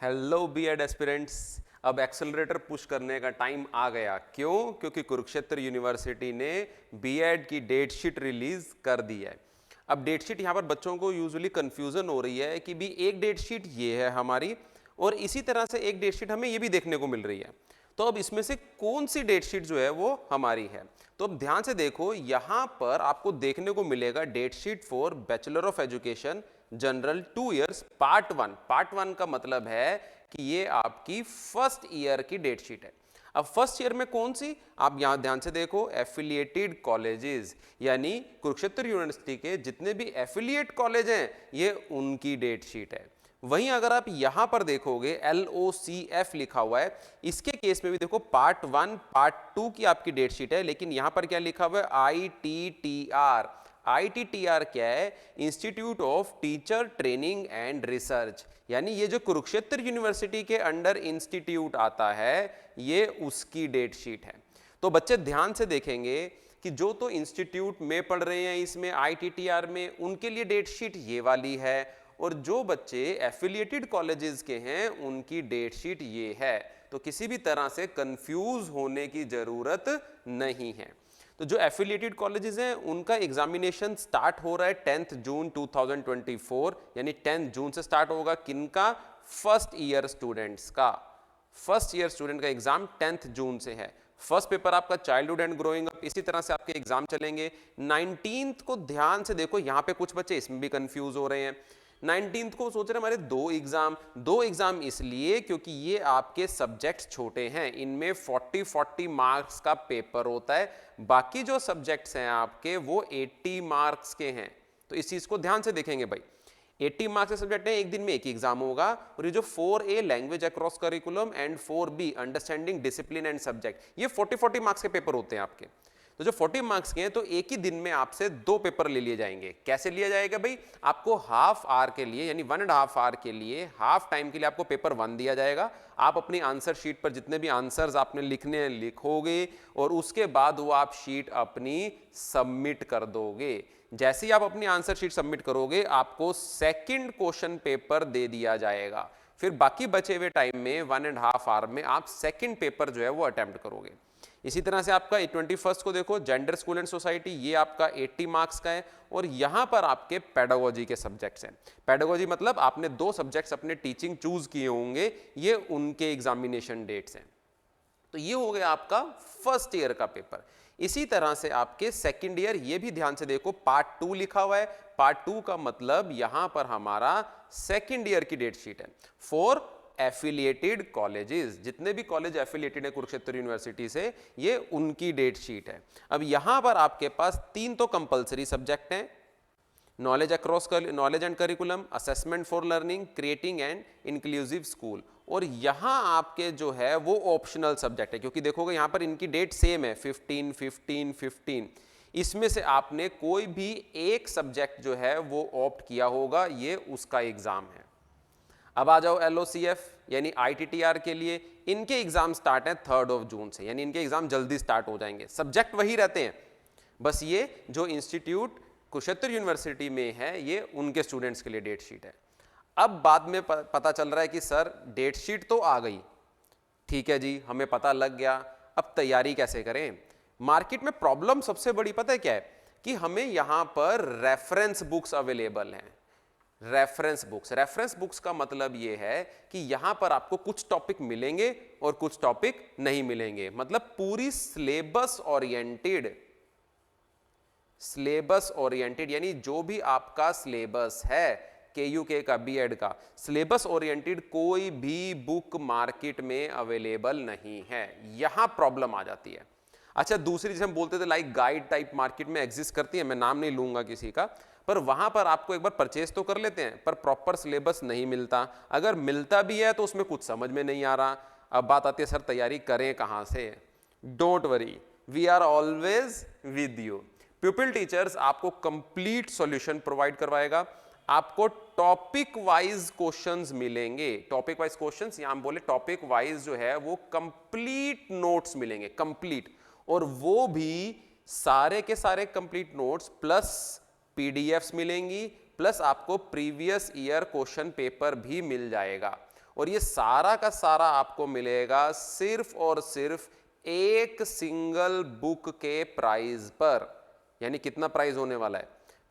Hello BEd aspirants. अब accelerator push करने का टाइम आ गया। क्यों? क्योंकि कुरुक्षेत्र यूनिवर्सिटी ने बीएड की डेट शीट रिलीज कर दी है। अब डेट शीट यहाँ पर बच्चों को यूजुअली कंफ्यूजन हो रही है कि भी एक डेट शीट ये है हमारी और इसी तरह से एक डेट शीट हमें ये भी देखने को मिल रही है। तो अब इसमें से कौन सी डेट शीट जो है वो हमारी है? तो अब ध्यान से देखो, यहाँ पर आपको देखने को मिलेगा date sheet for bachelor of education general 2 years part 1। Part 1 का मतलब है कि ये आपकी फर्स्ट ईयर की डेट शीट है। अब फर्स्ट ईयर में कौन सी? आप यहां ध्यान से देखो, एफिलिएटेड कॉलेजेस, यानी कुरुक्षेत्र यूनिवर्सिटी के जितने भी एफिलिएट कॉलेज हैं ये उनकी डेट शीट है। वहीं अगर आप यहां पर देखोगे LOCF लिखा हुआ है, इसके केस में भी देखो पार्ट 1 पार्ट 2 की आपकी डेट शीट है, लेकिन यहां पर क्या लिखा हुआ है? ITTR। ITTR क्या है? Institute of teacher training and research, यानी ये जो कुरुक्षेत्र यूनिवर्सिटी के अंडर इंस्टीट्यूट आता है ये उसकी डेट शीट है। तो बच्चे ध्यान से देखेंगे कि जो तो इंस्टीट्यूट में पढ़ रहे हैं इसमें ITTR में, उनके लिए डेट शीट ये वाली है, और जो बच्चे एफिलिएटेड कॉलेजेस के हैं उनकी डेट शीट ये है। तो किसी भी तरह से कंफ्यूज होने की जरूरत नहीं है। तो जो एफिलिएटेड कॉलेजेस हैं उनका एग्जामिनेशन स्टार्ट हो रहा है 10 जून 2024, यानी 10 जून से स्टार्ट होगा। किनका? फर्स्ट ईयर स्टूडेंट्स का। फर्स्ट ईयर स्टूडेंट का एग्जाम 10 जून से है। फर्स्ट पेपर आपका चाइल्डहुड एंड ग्रोइंग अप, इसी तरह से आपके एग्जाम चलेंगे। 19th को ध्यान से देखो, यहाँ पे कुछ बच्चे इसमें भी कंफ्यूज हो रहे हैं। 19th को सोच रहे हमारे दो एग्जाम इसलिए क्योंकि ये आपके सब्जेक्ट्स छोटे हैं, इनमें 40 मार्क्स का पेपर होता है। बाकी जो सब्जेक्ट्स हैं आपके वो 80 मार्क्स के हैं। तो इस चीज को ध्यान से देखेंगे भाई, 80 मार्क्स के सब्जेक्ट है, एक दिन में एक ही एग्जाम होगा। और ये जो 4A language across curriculum and 4B understanding discipline and subject, ये 40 मार्क्स के पेपर होते हैं आपके। तो जो 40 मार्क्स के हैं तो एक ही दिन में आपसे 2 पेपर ले लिए जाएंगे। कैसे लिया जाएगा भाई? आपको हाफ आवर के लिए, यानी 1.5 आवर के लिए, हाफ टाइम के लिए आपको पेपर 1 दिया जाएगा। आप अपनी आंसर शीट पर जितने भी आंसर्स आपने लिखने हैं लिखोगे और उसके बाद वो आप शीट अपनी सबमिट कर दोगे। जैसे ही आप अपनी आंसर शीट सबमिट करोगे आपको सेकंड क्वेश्चन पेपर दे दिया जाएगा। फिर बाकी बचे हुए टाइम में 1.5 आवर में आप सेकंड पेपर जो है वो अटेम्प्ट करोगे। इसी तरह से आपका 21st को देखो, जेंडर स्कूल एंड सोसाइटी, ये आपका 80 मार्क्स का है। और यहां पर आपके पेडागोजी के सब्जेक्ट्स हैं। पेडागोजी मतलब आपने 2 सब्जेक्ट्स अपने टीचिंग चूज किए होंगे, ये उनके एग्जामिनेशन डेट्स हैं। तो ये हो गया आपका फर्स्ट ईयर का पेपर। इसी तरह से आपके सेकंड ईयर, ये भी ध्यान से देखो, पार्ट 2 लिखा हुआ है। पार्ट 2 का मतलब यहां पर हमारा सेकंड ईयर की डेट शीट है फॉर एफिलिएटेड कॉलेजेस। जितने भी कॉलेज एफिलिएटेड है कुरुक्षेत्र यूनिवर्सिटी से, ये उनकी डेट शीट है। अब यहां पर आपके पास 3 तो कंपलसरी सब्जेक्ट हैं, knowledge and curriculum, assessment for learning, creating and inclusive school. और यहां आपके जो है वो ऑप्शनल सब्जेक्ट है, क्योंकि देखोगे यहां पर इनकी डेट सेम है 15, 15, 15। इसमें से आपने कोई भी एक सब्जेक्ट जो है वो ऑप्ट किया होगा, ये उसका एग्जाम है। अब आ जाओ LOCF यानी ITTR के लिए, इनके एग्जाम स्टार्ट हैं 3 जून से, यानी इनके एग्जाम जल्दी स्टार्ट हो जाएंगे। सब्जेक्ट वही रहते हैं, बस ये जो इंस्टीट्यूट कुरुक्षेत्र यूनिवर्सिटी में है ये उनके स्टूडेंट्स के लिए डेट शीट है। अब बाद में पता चल रहा है कि सर डेट शीट तो आ गई, ठीक है जी, हमें पता लग गया, अब तैयारी कैसे करें? मार्केट में प्रॉब्लम सबसे बड़ी पता है क्या है? कि हमें यहां पर रेफरेंस बुक्स अवेलेबल हैं। रेफरेंस बुक्स का मतलब यह है कि यहां पर आपको कुछ टॉपिक मिलेंगे और कुछ टॉपिक नहीं मिलेंगे। मतलब पूरी सिलेबस ओरिएंटेड, यानी जो भी आपका सिलेबस है KUK का, BEd का सिलेबस ओरिएंटेड कोई भी बुक मार्केट में अवेलेबल नहीं है। यहां प्रॉब्लम आ जाती है। अच्छा, दूसरी जैसे हम बोलते थे लाइक गाइड टाइप मार्केट में एग्जिस्ट करती है, मैं नाम नहीं लूंगा किसी का, पर वहां पर आपको एक बार परचेज तो कर लेते हैं, पर प्रॉपर सिलेबस नहीं मिलता। अगर मिलता भी है तो उसमें कुछ समझ में नहीं आ रहा। अब बात आती है सर तैयारी करें कहां से? Don't worry, we are always with you. Pupil teachers आपको कंप्लीट सॉल्यूशन प्रोवाइड करवाएगा। आपको टॉपिक वाइज क्वेश्चंस मिलेंगे। टॉपिक वाइज क्वेश्चंस, यहां हम बोले टॉपिक वाइज जो है वो कंप्लीट नोट्स मिलेंगे, कंप्लीट, और वो भी सारे के सारे कंप्लीट नोट्स प्लस PDFs मिलेंगी, प्लस आपको प्रीवियस ईयर क्वेश्चन पेपर भी मिल जाएगा। और ये सारा का सारा आपको मिलेगा सिर्फ और सिर्फ एक सिंगल बुक के प्राइस पर। यानी कितना प्राइस होने वाला है?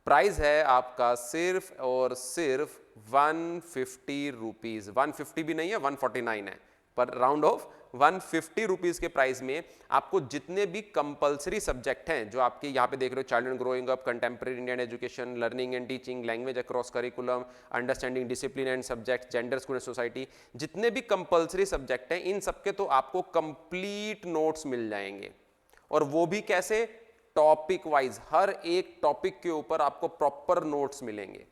प्राइस है आपका सिर्फ और सिर्फ 150 रुपीज। 150 भी नहीं है, 149 है, पर राउंड ऑफ 150 रुपीज के प्राइस में आपको जितने भी कंपलसरी सब्जेक्ट हैं जो आपके यहाँ पे देख रहे हो, child and growing up, contemporary Indian education, learning and teaching, language across curriculum, understanding discipline and subject, gender student society, जितने भी कंपलसरी सब्जेक्ट हैं इन सबके तो आपको कंप्लीट नोट्स मिल जाएंगे। और वो भी कैसे? टॉपिक वाइज, हर एक टॉपिक के ऊपर आपको प्रॉपर नोट्स मिलेंगे।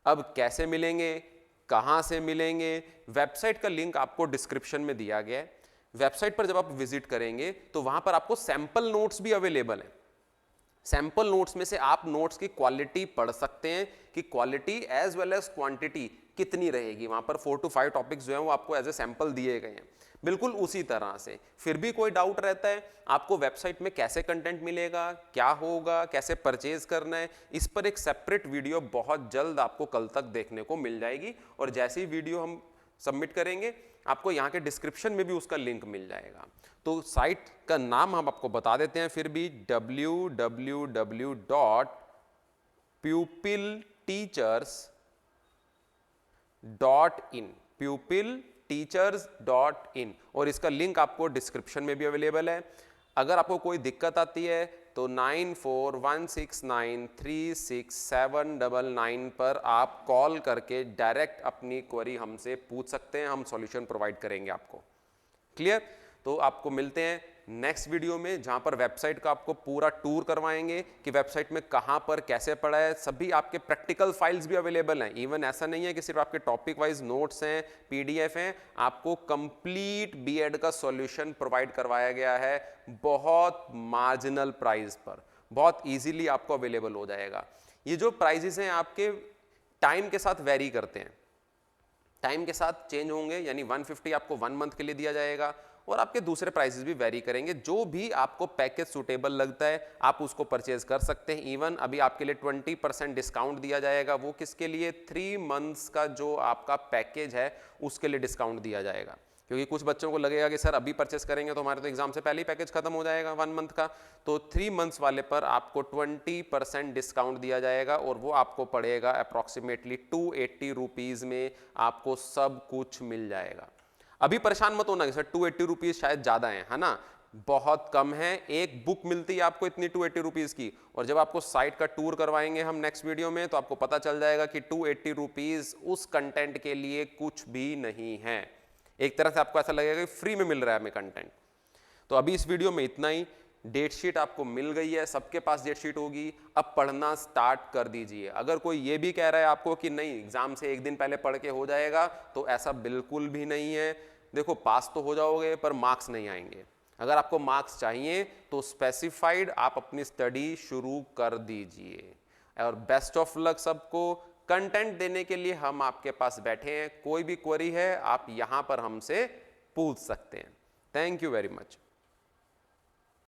अब कैसे मिलेंगे, कहां से मिलेंगे? वेबसाइट का लिंक आपको डिस्क्रिप्शन में दिया गया है। वेबसाइट पर जब आप विजिट करेंगे तो वहां पर आपको सैंपल नोट्स भी अवेलेबल हैं। सैंपल नोट्स में से आप नोट्स की क्वालिटी पढ़ सकते हैं कि quality as well as quantity कितनी रहेगी। वहां पर 4 to 5 टॉपिक्स जो हैं वो आपको एज ए सैंपल दिए गए हैं। बिल्कुल उसी तरह से फिर भी कोई डाउट रहता है आपको वेबसाइट में कैसे कंटेंट मिलेगा, क्या होगा, कैसे परचेज करना है, इस पर एक सेपरेट वीडियो बहुत जल्द आपको कल तक देखने को मिल जाएगी। और जैसे ही वीडियो हम सबमिट करेंगे आपको यहाँ के डिस्क्रिप्शन में भी उसका लिंक मिल जाएगा। तो साइट का नाम हम आपको बता देते हैं फिर भी, www.pupilteachers.in, pupilteachers.in, और इसका लिंक आपको डिस्क्रिप्शन में भी अवेलेबल है। अगर आपको कोई दिक्कत आती है तो 9416936799 पर आप कॉल करके डायरेक्ट अपनी क्वेरी हमसे पूछ सकते हैं, हम सॉल्यूशन प्रोवाइड करेंगे आपको। क्लियर? तो आपको मिलते हैं नेक्स्ट वीडियो में जहां पर वेबसाइट का आपको पूरा टूर करवाएंगे कि वेबसाइट में कहां पर कैसे पढ़ा है। सभी आपके प्रैक्टिकल फाइल्स भी अवेलेबल हैं। इवन ऐसा नहीं है कि सिर्फ आपके टॉपिक वाइज नोट्स हैं, पीडीएफ हैं, आपको कंप्लीट बीएड का सॉल्यूशन प्रोवाइड करवाया गया है बहुत मार्जिनल प्राइस पर, बहुत इजीली आपको अवेलेबल हो जाएगा। ये जो प्राइजेस हैं आपके टाइम के साथ वेरी करते हैं, टाइम के साथ चेंज होंगे। यानी 150 आपको 1 मंथ के लिए दिया जाएगा और आपके दूसरे प्राइसेस भी वेरी करेंगे। जो भी आपको पैकेज सुटेबल लगता है आप उसको परचेज कर सकते हैं। इवन अभी आपके लिए 20% डिस्काउंट दिया जाएगा। वो किसके लिए? 3 मंथ्स का जो आपका पैकेज है उसके लिए डिस्काउंट दिया जाएगा। क्योंकि कुछ बच्चों को लगेगा कि सर अभी परचेस करेंगे तो हमारे तो एग्जाम से पहले ही पैकेज खत्म हो जाएगा 1 मंथ का। तो 3 मंथ्स वाले पर आपको 20% डिस्काउंट दिया जाएगा और वो आपको पड़ेगा अप्रॉक्सीमेटली 280 रुपीज़ में आपको सब कुछ मिल जाएगा। अभी परेशान मत होना कि सर 280 रुपीज़ शायद ज़्यादा है ना? बहुत कम है। एक बुक मिलती है आपको इतनी 280 रुपीज़ की, और जब आपको साइट का टूर करवाएंगे हम नेक्स्ट वीडियो में तो आपको पता चल जाएगा कि 280 रुपीज़ उस कंटेंट के लिए कुछ भी नहीं है। एक तरह से आपको ऐसा लगेगा कि फ्री में मिल रहा है हमें कंटेंट। तो अभी इस वीडियो में इतना ही। डेट शीट आपको मिल गई है, सबके पास डेट शीट होगी। अब पढ़ना स्टार्ट कर दीजिए। अगर कोई ये भी कह रहा है आपको कि नहीं एग्जाम से एक दिन पहले पढ़ के हो जाएगा, तो ऐसा बिल्कुल भी नहीं है। देखो पास तो हो जाओगे पर मार्क्स नहीं आएंगे। अगर आपको मार्क्स चाहिए तो स्पेसिफाइड आप अपनी स्टडी शुरू कर दीजिए। और बेस्ट ऑफ लक सबको। कंटेंट देने के लिए हम आपके पास बैठे हैं। कोई भी क्वेरी है आप यहाँ पर हमसे पूछ सकते हैं। Thank you very much.